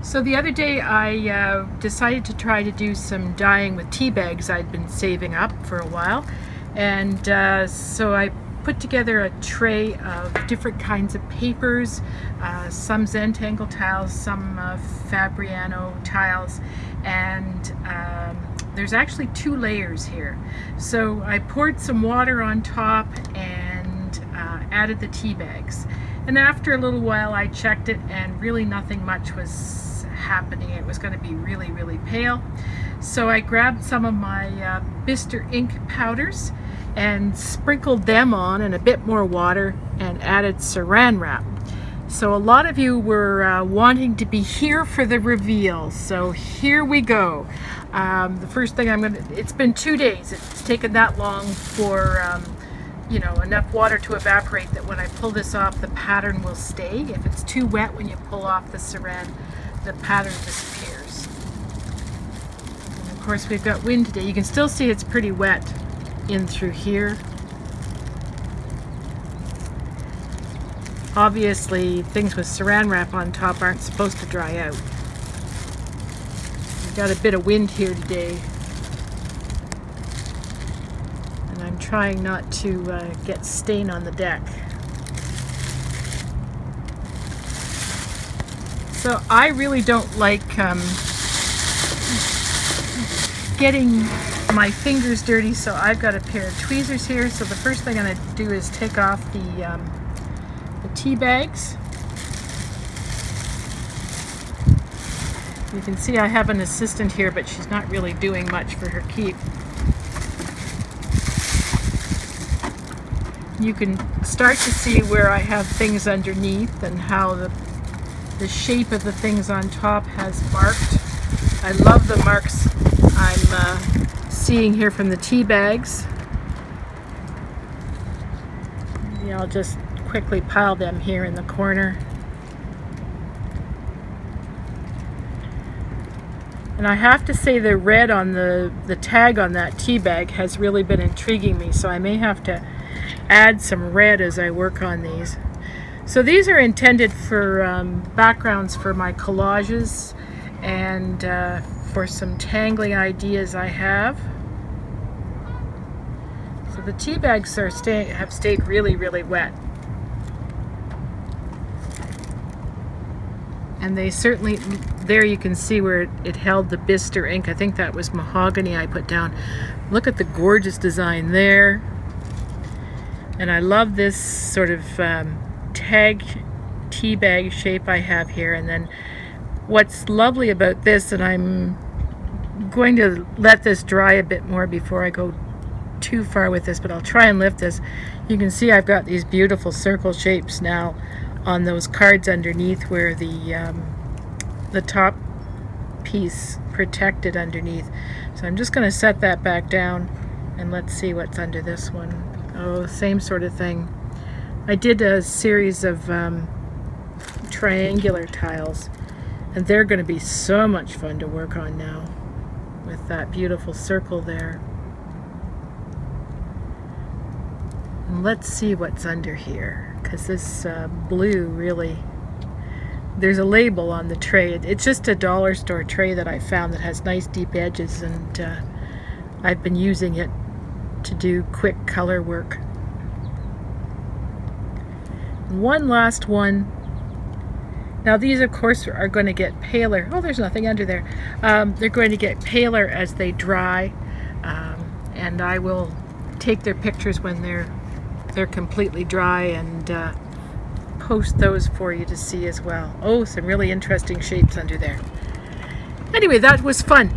So the other day I decided to try to do some dyeing with tea bags I'd been saving up for a while, and so I put together a tray of different kinds of papers, some Zentangle tiles, some Fabriano tiles, and there's actually 2 layers here. So I poured some water on top and added the tea bags. And after a little while I checked it and really nothing much was happening. It was going to be really, really pale. So I grabbed some of my Bister ink powders and sprinkled them on and a bit more water and added saran wrap. So a lot of you were wanting to be here for the reveal, so here we go. The first thing it's been 2 days. It's taken that long for enough water to evaporate that when I pull this off, the pattern will stay. If it's too wet when you pull off the saran, the pattern disappears. And of course, we've got wind today. You can still see it's pretty wet in through here. Obviously, things with saran wrap on top aren't supposed to dry out. We've got a bit of wind here today. And I'm trying not to get stain on the deck. So I really don't like getting my fingers dirty, so I've got a pair of tweezers here. So the first thing I'm going to do is take off the tea bags. You can see I have an assistant here, but she's not really doing much for her keep. You can start to see where I have things underneath and how the shape of the things on top has marked. I love the marks I'm seeing here from the tea bags. Yeah, I'll just quickly pile them here in the corner. And I have to say the red on the tag on that tea bag has really been intriguing me, so I may have to add some red as I work on these. So these are intended for backgrounds for my collages and for some tangling ideas I have. So the tea bags have stayed really, really wet. And they certainly, there you can see where it held the Bister ink. I think that was mahogany I put down. Look at the gorgeous design there. And I love this sort of tag tea bag shape I have here. And then what's lovely about this, and I'm going to let this dry a bit more before I go too far with this, but I'll try and lift this. You can see I've got these beautiful circle shapes now on those cards underneath where the top piece protected underneath. So I'm just going to set that back down and let's see what's under this one. Oh, same sort of thing. I did a series of triangular tiles, and they're going to be so much fun to work on now with that beautiful circle there. And let's see what's under here, because this blue really, there's a label on the tray. It's just a dollar store tray that I found that has nice deep edges, and I've been using it to do quick color work. One last one. Now these of course are going to get paler. Oh, there's nothing under there. They're going to get paler as they dry, and I will take their pictures when they're completely dry and post those for you to see as well. Oh, some really interesting shapes under there. Anyway, that was fun.